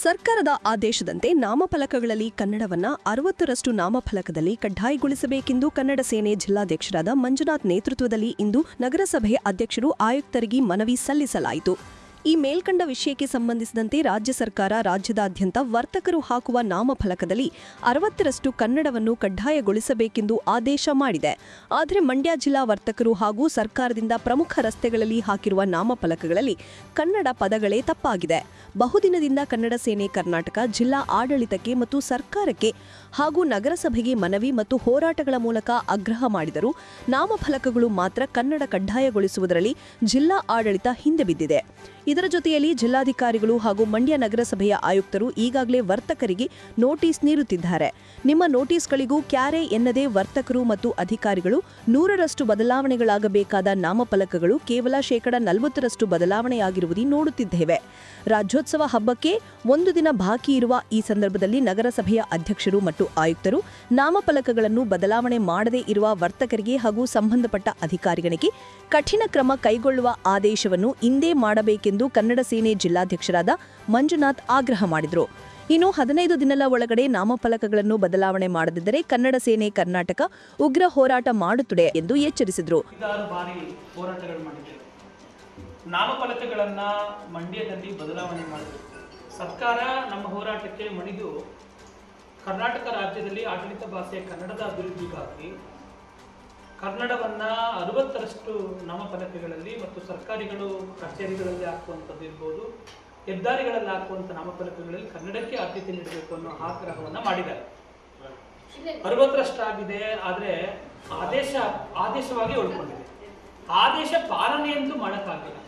ಸರ್ಕಾರದ ಆದೇಶದಂತೆ ನಾಮಫಲಕಗಳಲ್ಲಿ ಕನ್ನಡವನ್ನ 60ರಷ್ಟು ನಾಮಫಲಕದಲ್ಲಿ ಕಡ್ಡಾಯಗೊಳಿಸಬೇಕೆಂದು ಕನ್ನಡ ಸೇನೆ ಜಿಲ್ಲಾಧ್ಯಕ್ಷರಾದ ಮಂಜುನಾಥ್ ನೇತೃತ್ವದಲ್ಲಿ ಇಂದು ನಗರಸಭೆ ಅಧ್ಯಕ್ಷರು ಆಯುಕ್ತರಿಗೆ ಮನವಿ ಸಲ್ಲಿಸಲಾಯಿತು. ಈ ಮೇಲ್ಕಂಡ ವಿಷಯಕ್ಕೆ ಸಂಬಂಧಿಸಿದಂತೆ ರಾಜ್ಯ ಸರ್ಕಾರ ರಾಜ್ಯದಾದ್ಯಂತ ವರ್ತಕರು ಹಾಕುವ ನಾಮಫಲಕದಲ್ಲಿ 60ರಷ್ಟು ಕನ್ನಡವನ್ನು ಕಡ್ಡಾಯಗೊಳಿಸಬೇಕೆಂದು ಆದೇಶ ಮಾಡಿದೆ. ಆದರೆ ಮಂಡ್ಯ ಜಿಲ್ಲಾ ವರ್ತಕರು ಹಾಗೂ ಸರ್ಕಾರದಿಂದ ಪ್ರಮುಖ ರಸ್ತೆಗಳಲ್ಲಿ ಹಾಕಿರುವ ನಾಮಫಲಕಗಳಲ್ಲಿ ಕನ್ನಡ ಪದಗಳೇ ತಪ್ಪಾಗಿದೆ. ಬಹುದಿನದಿಂದ ಕನ್ನಡ ಸೇನೆ ಕರ್ನಾಟಕ ಜಿಲ್ಲಾ ಆಡಳಿತಕ್ಕೆ ಮತ್ತು ಸರ್ಕಾರಕ್ಕೆ ಹಾಗೂ ನಗರಸಭೆಗೆ ಮನವಿ ಮತ್ತು ಹೋರಾಟಗಳ ಮೂಲಕ ಆಗ್ರಹ ಮಾಡಿದರೂ ನಾಮಫಲಕಗಳು ಮಾತ್ರ ಕನ್ನಡ ಕಡ್ಡಾಯಗೊಳಿಸುವುದರಲ್ಲಿ ಜಿಲ್ಲಾ ಆಡಳಿತ ಹಿಂದೆ ಬಿದ್ದಿದೆ. ಇದರ ಜೊತೆಯಲ್ಲಿ ಜಿಲ್ಲಾಧಿಕಾರಿಗಳು ಹಾಗೂ ಮಂಡ್ಯ ನಗರಸಭೆಯ ಆಯುಕ್ತರು ಈಗಾಗಲೇ ವರ್ತಕರಿಗೆ ನೋಟಿಸ್ ನೀಡುತ್ತಿದ್ದಾರೆ. ನಿಮ್ಮ ನೋಟಿಸ್ಗಳಿಗೂ ಕ್ಯಾರೆ ಎನ್ನದೇ ವರ್ತಕರು ಮತ್ತು ಅಧಿಕಾರಿಗಳು 100ರಷ್ಟು ಬದಲಾವಣೆಗಳಾಗಬೇಕಾದ ನಾಮಫಲಕಗಳು ಕೇವಲ 40% ಬದಲಾವಣೆಯಾಗಿರುವುದನ್ನು ನೋಡುತ್ತಿದ್ದೇವೆ. ರಾಜ್ಯೋತ್ಸವ ಹಬ್ಬಕ್ಕೆ ಒಂದು ದಿನ ಬಾಕಿ ಇರುವ ಈ ಸಂದರ್ಭದಲ್ಲಿ ನಗರಸಭೆಯ ಅಧ್ಯಕ್ಷರು ಮತ್ತು ಆಯುಕ್ತರು ನಾಮಫಲಕಗಳನ್ನು ಬದಲಾವಣೆ ಮಾಡದೇ ಇರುವ ವರ್ತಕರಿಗೆ ಹಾಗೂ ಸಂಬಂಧಪಟ್ಟ ಅಧಿಕಾರಿಗಳಿಗೆ ಕಠಿಣ ಕ್ರಮ ಕೈಗೊಳ್ಳುವ ಆದೇಶವನ್ನು ಇಂದೇ ಮಾಡಬೇಕೆಂದು ಕನ್ನಡ ಸೇನೆ ಜಿಲ್ಲಾಧ್ಯಕ್ಷರಾದ ಮಂಜುನಾಥ್ ಆಗ್ರಹ ಮಾಡಿದರು. ಇನ್ನು 15 ದಿನಗಳ ಒಳಗಡೆ ನಾಮಫಲಕಗಳನ್ನು ಬದಲಾವಣೆ ಮಾಡದಿದ್ದರೆ ಕನ್ನಡ ಸೇನೆ ಕರ್ನಾಟಕ ಉಗ್ರ ಹೋರಾಟ ಮಾಡುತ್ತದೆ ಎಂದು ಎಚ್ಚರಿಸಿದರು. ನಾಮಫಲಕಗಳನ್ನ ಮಂಡ್ಯದಲ್ಲಿ ಬದಲಾವಣೆ ಮಾಡಬೇಕು. ಸರ್ಕಾರ ನಮ್ಮ ಹೋರಾಟಕ್ಕೆ ಮಣಿದು ಕರ್ನಾಟಕ ರಾಜ್ಯದಲ್ಲಿ ಆಡಳಿತ ಭಾಷೆ ಕನ್ನಡದ ಅಭಿವೃದ್ಧಿಗಾಗಿ ಕನ್ನಡವನ್ನ 60ರಷ್ಟು ನಾಮಫಲಕಗಳಲ್ಲಿ ಮತ್ತು ಸರ್ಕಾರಿಗಳು ಕಚೇರಿಗಳಲ್ಲಿ ಹಾಕುವಂಥದ್ದು ಇರ್ಬೋದು, ಹೆದ್ದಾರಿಗಳಲ್ಲಿ ಹಾಕುವಂಥ ನಾಮಫಲಕಗಳಲ್ಲಿ ಕನ್ನಡಕ್ಕೆ ಆದ್ಯತೆ ನೀಡಬೇಕು ಅನ್ನೋ ಆಗ್ರಹವನ್ನ ಮಾಡಿದ್ದಾರೆ. 60ರಷ್ಟು ಆಗಿದೆ, ಆದರೆ ಆದೇಶವಾಗಿ ಉಳ್ಕೊಂಡಿದೆ. ಆದೇಶ ಪಾಲನೆಯಂತೂ ಮಾಡೋಕ್ಕಾಗಿಲ್ಲ.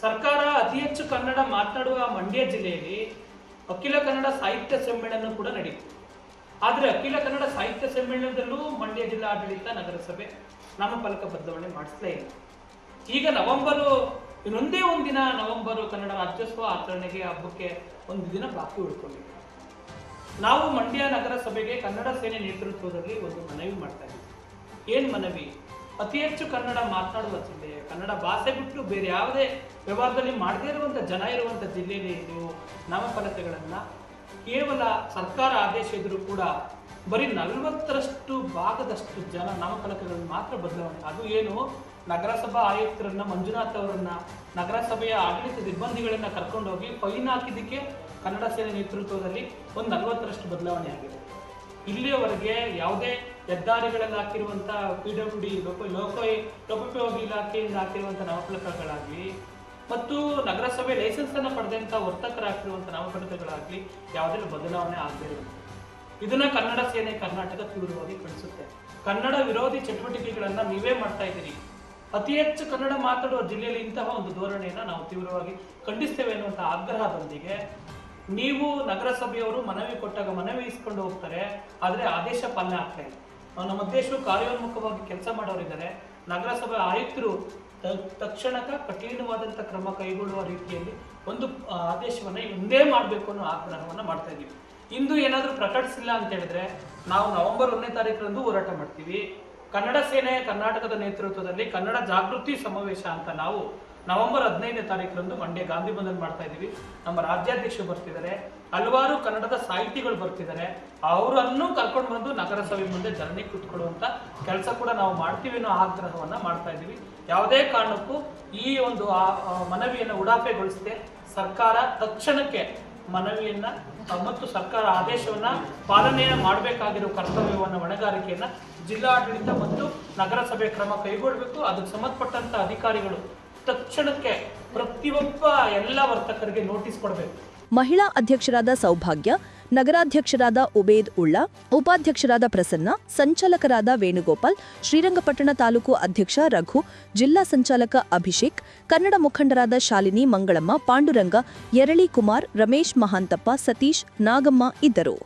ಸರ್ಕಾರ ಅತಿ ಹೆಚ್ಚು ಕನ್ನಡ ಮಾತನಾಡುವ ಮಂಡ್ಯ ಜಿಲ್ಲೆಯಲ್ಲಿ ಅಖಿಲ ಕನ್ನಡ ಸಾಹಿತ್ಯ ಸಮ್ಮೇಳನ ಕೂಡ ನಡೀತು. ಆದರೆ ಅಖಿಲ ಕನ್ನಡ ಸಾಹಿತ್ಯ ಸಮ್ಮೇಳನದಲ್ಲೂ ಮಂಡ್ಯ ಜಿಲ್ಲಾ ಆಡಳಿತ ನಗರಸಭೆ ನಾಮಫಲಕ ಬದಲಾವಣೆ ಮಾಡಿಸಲೇ ಇಲ್ಲ. ಈಗ ಇನ್ನೊಂದೇ ಒಂದಿನ ನವೆಂಬರ್ ಕನ್ನಡ ರಾಜ್ಯೋತ್ಸವ ಆಚರಣೆಗೆ ಹಬ್ಬಕ್ಕೆ ಒಂದು ದಿನ ಬಾಕಿ ಉಳ್ಕೊಂಡಿದೆ. ನಾವು ಮಂಡ್ಯ ನಗರಸಭೆಗೆ ಕನ್ನಡ ಸೇನೆ ನೇತೃತ್ವದಲ್ಲಿ ಒಂದು ಮನವಿ ಮಾಡ್ತಾ ಇದ್ದೀವಿ. ಏನು ಮನವಿ? ಅತಿ ಹೆಚ್ಚು ಕನ್ನಡ ಮಾತನಾಡುವ ಜಿಲ್ಲೆ, ಕನ್ನಡ ಭಾಷೆ ಬಿಟ್ಟು ಬೇರೆ ಯಾವುದೇ ವ್ಯವಹಾರದಲ್ಲಿ ಮಾಡದೇ ಇರುವಂಥ ಜನ ಇರುವಂಥ ಜಿಲ್ಲೆಯಲ್ಲಿ ನೀವು ನಾಮಫಲಕಗಳನ್ನು ಕೇವಲ ಸರ್ಕಾರ ಆದೇಶ ಇದ್ರೂ ಕೂಡ ಬರೀ 40ರಷ್ಟು ಭಾಗದಷ್ಟು ಜನ ನಾಮಫಲಕಗಳನ್ನು ಮಾತ್ರ ಬದಲಾವಣೆ. ಅದು ಏನು, ನಗರಸಭಾ ಆಯುಕ್ತರನ್ನ ಮಂಜುನಾಥ್ ಅವರನ್ನ ನಗರಸಭೆಯ ಆಡಳಿತ ಸಿಬ್ಬಂದಿಗಳನ್ನ ಕರ್ಕೊಂಡೋಗಿ ಫೈನ್ ಹಾಕಿದ್ದಕ್ಕೆ ಕನ್ನಡ ಸೇನೆ ನೇತೃತ್ವದಲ್ಲಿ ಒಂದು 40ರಷ್ಟು ಬದಲಾವಣೆ ಆಗಿದೆ. ಇಲ್ಲಿಯವರೆಗೆ ಯಾವುದೇ ಹೆದ್ದಾರಿಗಳಲ್ಲಿ ಹಾಕಿರುವಂಥ PWD ಲೋಕೋಪಯೋಗಿ ಇಲಾಖೆಯಿಂದ ಹಾಕಿರುವಂಥ ನಾಮಫಲಕಗಳಾಗಲಿ ಮತ್ತು ನಗರಸಭೆ ಲೈಸೆನ್ಸ್ ಅನ್ನು ಪಡೆದಂಥ ವರ್ತಕರು ಹಾಕಿರುವಂಥ ನಾಮಫಲಕಗಳಾಗಲಿ ಯಾವುದೇ ಬದಲಾವಣೆ ಆಗದೇ ಇರುತ್ತೆ. ಇದನ್ನ ಕನ್ನಡ ಸೇನೆ ಕರ್ನಾಟಕ ತೀವ್ರವಾಗಿ ಖಂಡಿಸುತ್ತೆ. ಕನ್ನಡ ವಿರೋಧಿ ಚಟುವಟಿಕೆಗಳನ್ನ ನೀವೇ ಮಾಡ್ತಾ ಇದ್ದೀರಿ. ಅತಿ ಹೆಚ್ಚು ಕನ್ನಡ ಮಾತಾಡುವ ಜಿಲ್ಲೆಯಲ್ಲಿ ಇಂತಹ ಒಂದು ಧೋರಣೆಯನ್ನು ನಾವು ತೀವ್ರವಾಗಿ ಖಂಡಿಸ್ತೇವೆ ಅನ್ನುವಂಥ ಆಗ್ರಹದೊಂದಿಗೆ ನೀವು ನಗರಸಭೆಯವರು ಮನವಿ ಕೊಟ್ಟಾಗ ಮನವಿ ಇಸ್ಕೊಂಡು ಹೋಗ್ತಾರೆ, ಆದರೆ ಆದೇಶ ಪಾಲನೆ ಆಗ್ತಾ ಇಲ್ಲ. ನಮ್ಮ ಉದ್ದೇಶವು ಕಾರ್ಯೋನ್ಮುಖವಾಗಿ ಕೆಲಸ ಮಾಡೋರಿದ್ದಾರೆ. ನಗರಸಭೆ ಆಯುಕ್ತರು ತಕ್ಷಣಕ್ಕೆ ಕಠಿಣವಾದಂಥ ಕ್ರಮ ಕೈಗೊಳ್ಳುವ ರೀತಿಯಲ್ಲಿ ಒಂದು ಆದೇಶವನ್ನು ಒಂದೇ ಮಾಡಬೇಕು ಅನ್ನೋ ಆಗ್ರಹವನ್ನು ಮಾಡ್ತಾ ಇದ್ದೀವಿ. ಇಂದು ಏನಾದರೂ ಪ್ರಕಟಿಸಿಲ್ಲ ಅಂತ ಹೇಳಿದ್ರೆ ನಾವು ನವೆಂಬರ್ 1ನೇ ತಾರೀಕರಂದು ಹೋರಾಟ ಮಾಡ್ತೀವಿ. ಕನ್ನಡ ಸೇನೆ ಕರ್ನಾಟಕದ ನೇತೃತ್ವದಲ್ಲಿ ಕನ್ನಡ ಜಾಗೃತಿ ಸಮಾವೇಶ ಅಂತ ನಾವು ನವೆಂಬರ್ 15ನೇ ತಾರೀಕರಂದು ಮಂಡ್ಯ ಗಾಂಧಿ ಭವನದಲ್ಲಿ ಮಾಡ್ತಾ ಇದ್ದೀವಿ. ನಮ್ಮ ರಾಜ್ಯಾಧ್ಯಕ್ಷರು ಬರ್ತಿದ್ದಾರೆ, ಹಲವಾರು ಕನ್ನಡದ ಸಾಹಿತಿಗಳು ಬರ್ತಿದ್ದಾರೆ. ಅವರನ್ನು ಕರ್ಕೊಂಡು ಬಂದು ನಗರಸಭೆ ಮುಂದೆ ಧರಣಿ ಕೂತ್ಕೊಳ್ಳುವಂಥ ಕೆಲಸ ಕೂಡ ನಾವು ಮಾಡ್ತೀವಿ ಅನ್ನೋ ಆಗ್ರಹವನ್ನು ಮಾಡ್ತಾ ಇದ್ದೀವಿ. ಯಾವುದೇ ಕಾರಣಕ್ಕೂ ಈ ಒಂದು ಮನವಿಯನ್ನು ಉಡಾಫೆಗೊಳಿಸದೆ ಸರ್ಕಾರ ತಕ್ಷಣಕ್ಕೆ ಮನವಿಯನ್ನ ಮತ್ತು ಸರ್ಕಾರ ಆದೇಶವನ್ನ ಪಾಲನೆಯ ಮಾಡಬೇಕಾಗಿರೋ ಕರ್ತವ್ಯವನ್ನು ಹೊಣೆಗಾರಿಕೆಯನ್ನ ಜಿಲ್ಲಾಡಳಿತ ಮತ್ತು ನಗರಸಭೆ ಕ್ರಮ ಕೈಗೊಳ್ಳಬೇಕು. ಅದಕ್ಕೆ ಸಂಬಂಧಪಟ್ಟಂತ ಅಧಿಕಾರಿಗಳು ತಕ್ಷಣಕ್ಕೆ ಪ್ರತಿಯೊಬ್ಬ ಎಲ್ಲ ವರ್ತಕರಿಗೆ ನೋಟಿಸ್ ಕೊಡಬೇಕು. ಮಹಿಳಾ ಅಧ್ಯಕ್ಷರಾದ ಸೌಭಾಗ್ಯ, ನಗರಾಧ್ಯಕ್ಷರಾದ ಉಬೇದ್ ಉಳ್ಳಾ, ಉಪಾಧ್ಯಕ್ಷರಾದ ಪ್ರಸನ್ನ, ಸಂಚಾಲಕರಾದ ವೇಣುಗೋಪಾಲ್, ಶ್ರೀರಂಗಪಟ್ಟಣ ತಾಲೂಕು ಅಧ್ಯಕ್ಷ ರಘು, ಜಿಲ್ಲಾ ಸಂಚಾಲಕ ಅಭಿಷೇಕ್, ಕನ್ನಡ ಮುಖಂಡರಾದ ಶಾಲಿನಿ, ಮಂಗಳಮ್ಮ, ಪಾಂಡುರಂಗ, ಯರಳಿ ಕುಮಾರ್, ರಮೇಶ್ ಮಹಾಂತಪ್ಪ, ಸತೀಶ್, ನಾಗಮ್ಮ ಇದ್ದರು.